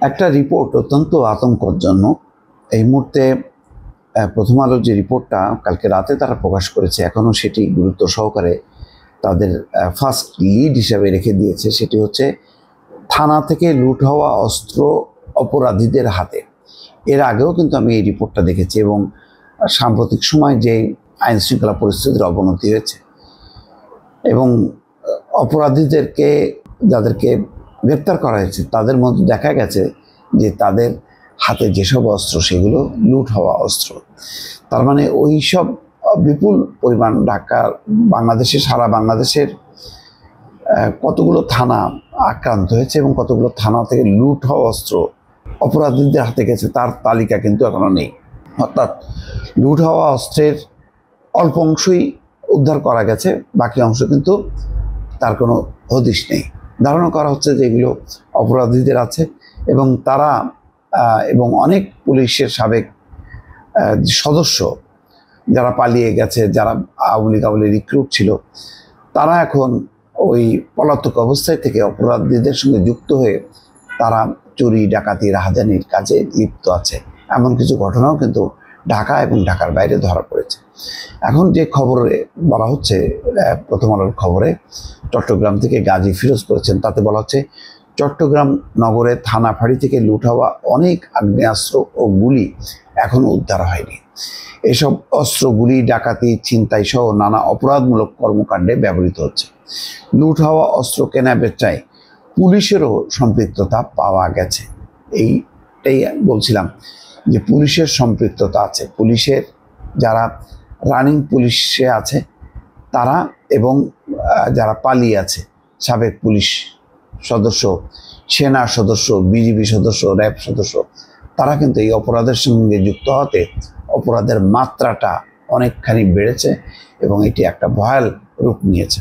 একটা রিপোর্ট অত্যন্ত আতঙ্কজনক। এই মুহূর্তে প্রথম আলোর যে রিপোর্টটা কালকে রাতে তারা প্রকাশ করেছে, এখনও সেটি গুরুত্ব সহকারে তাদের ফার্স্ট লিড হিসাবে রেখে দিয়েছে। সেটি হচ্ছে থানা থেকে লুট হওয়া অস্ত্র অপরাধীদের হাতে। এর আগেও কিন্তু আমি এই রিপোর্টটা দেখেছি এবং সাম্প্রতিক সময় যে আইন শৃঙ্খলা পরিস্থিতির অবনতি হয়েছে এবং অপরাধীদেরকে যাদেরকে গ্রেপ্তার করা হয়েছে তাদের মধ্যে দেখা গেছে যে তাদের হাতে যেসব অস্ত্র সেগুলো লুট হওয়া অস্ত্র। তার মানে ওই সব বিপুল পরিমাণ সারা বাংলাদেশের কতগুলো থানা আক্রান্ত হয়েছে এবং কতগুলো থানা থেকে লুট হওয়া অস্ত্র অপরাধীদের হাতে গেছে তার তালিকা কিন্তু এখনো নেই। অর্থাৎ লুট হওয়া অস্ত্রের অল্প অংশই উদ্ধার করা গেছে, বাকি অংশ কিন্তু তার কোনো হদিশ নেই। ধারণা করা হচ্ছে যে এগুলো অপরাধীদের আছে এবং তারা এবং অনেক পুলিশের সাবেক সদস্য যারা পালিয়ে গেছে, যারা আওয়ামী লীগ রিক্রুট ছিল, তারা এখন ওই পলাতক অবস্থায় থেকে অপরাধীদের সঙ্গে যুক্ত হয়ে তারা চুরি, ডাকাতি, রাহাজানির কাজে লিপ্ত আছে। এমন কিছু ঘটনাও কিন্তু ঢাকা এবং ঢাকার বাইরে ধরা পড়েছে। এখন যে খবরে বলা হচ্ছে, প্রথম আলোর খবরে চট্টগ্রাম থেকে গাজী ফিরোজ করেছেন, তাতে বলা হচ্ছে চট্টগ্রাম নগরে থানা ফাঁড়ি থেকে লুট হওয়া অনেক আগ্নেয়াস্ত্র ও গুলি এখনও উদ্ধার হয়নি। এসব অস্ত্রগুলি ডাকাতি, ছিনতাই সহ নানা অপরাধমূলক কর্মকাণ্ডে ব্যবহৃত হচ্ছে। লুট হওয়া অস্ত্র কেনা বেচায় পুলিশেরও সম্পৃক্ততা পাওয়া গেছে। এইটাই বলছিলাম যে পুলিশের সম্পৃক্ততা আছে। পুলিশের যারা রানিং পুলিশে আছে তারা এবং যারা পালিয়ে আছে, সাবেক পুলিশ সদস্য, সেনা সদস্য, বিজিবি সদস্য, র্যাব সদস্য, তারা কিন্তু এই অপরাধের সঙ্গে যুক্ত হতে অপরাধের মাত্রাটা অনেকখানি বেড়েছে এবং এটি একটা ভয়াল রূপ নিয়েছে।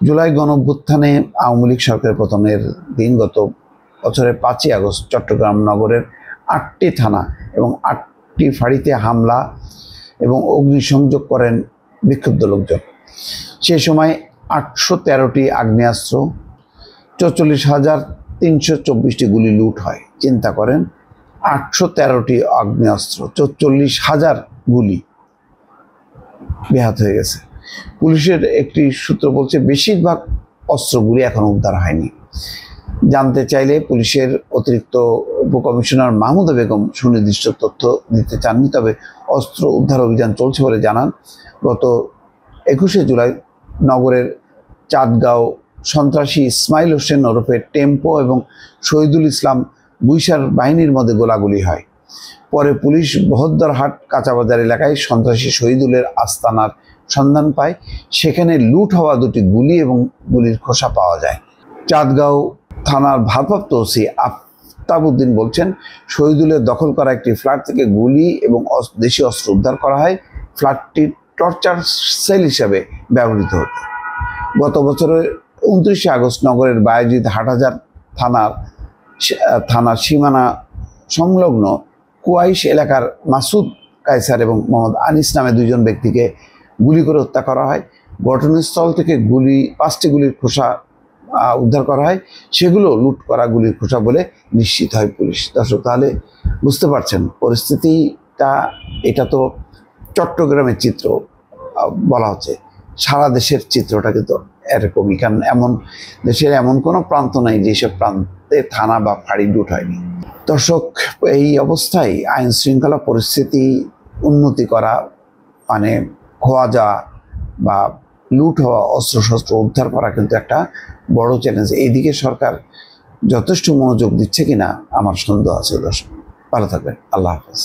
জুলাই গণঅভ্যুত্থানে আওয়ামী লীগ সরকারের পতনের দিন গত বছরের 5ই আগস্ট চট্টগ্রাম নগরের 8টি থানা এবং 8টি ফাঁড়িতে হামলা এবং অগ্নিসংযোগ করেন বিক্ষুব্ধ লোকজন। সে সময় 813টি আগ্নেয়াস্ত্র, 44,324টি গুলি লুট হয়। চিন্তা করেন, 813টি আগ্নেয়াস্ত্র, 44,000 গুলি বেহাত হয়ে গেছে। পুলিশের একটি সূত্র বলছে বেশিরভাগ অস্ত্রগুলি এখনো উদ্ধার হয়নি। জানতে চাইলে পুলিশের অতিরিক্ত উপকমিশনার মাহমুদা বেগম সুনির্দিষ্ট তথ্য দিতে চাননি, তবে অস্ত্র উদ্ধার অভিযান চলছে বলে জানান। গত 21শে জুলাই নগরের চাঁদগাঁও সন্ত্রাসী ইসমাইল হোসেন ওরফে টেম্পো এবং শহীদুল ইসলাম বুইসার বাহিনীর মধ্যে গোলাগুলি হয়। পরে পুলিশ বহদ্দারহাট কাঁচাবাজার এলাকায় সন্ত্রাসী শহীদুলের আস্তানার সন্ধান পায়। সেখানে লুট হওয়া 2টি গুলি এবং গুলির খোসা পাওয়া যায়। চাঁদগাঁও থানার ভারপ্রাপ্ত ওসি আফতাবউদ্দিন বলছেন, শহীদুলের দখল করা একটি ফ্ল্যাট থেকে গুলি এবং দেশীয় অস্ত্র উদ্ধার করা হয়। ফ্ল্যাটটি টর্চার সেল হিসাবে ব্যবহৃত হতো। গত বছরের 29শে আগস্ট নগরের বায়েজিদ হাটহাজার থানার সীমানা সংলগ্ন কুয়াইশ এলাকার মাসুদ কায়সার এবং মোহাম্মদ আনিস নামে 2 জন ব্যক্তিকে গুলি করে হত্যা করা হয়। ঘটনাস্থল থেকে 5টি গুলির খোসা উদ্ধার করা হয়। সেগুলো লুট করা গুলির খোসা বলে নিশ্চিত হয় পুলিশ। দর্শক, তাহলে বুঝতে পারছেন পরিস্থিতিটা। এটা তো চট্টগ্রামের চিত্র বলা হচ্ছে, সারা দেশের চিত্রটা কিন্তু এরকমই। কারণ দেশের এমন কোনো প্রান্ত নাই যেসব প্রান্তে থানা বা ফাঁড়ি লুট হয়নি। দর্শক, এই অবস্থায় আইন শৃঙ্খলা পরিস্থিতি উন্নতি করা মানে খোয়া যাওয়া বা লুট হওয়া অস্ত্রশস্ত্র উদ্ধার করা কিন্তু একটা বড় চ্যালেঞ্জ। এইদিকে সরকার যথেষ্ট মনোযোগ দিচ্ছে কিনা আমার সন্দেহ আছে। দর্শক, ভালো থাকবেন। আল্লাহ হাফেজ।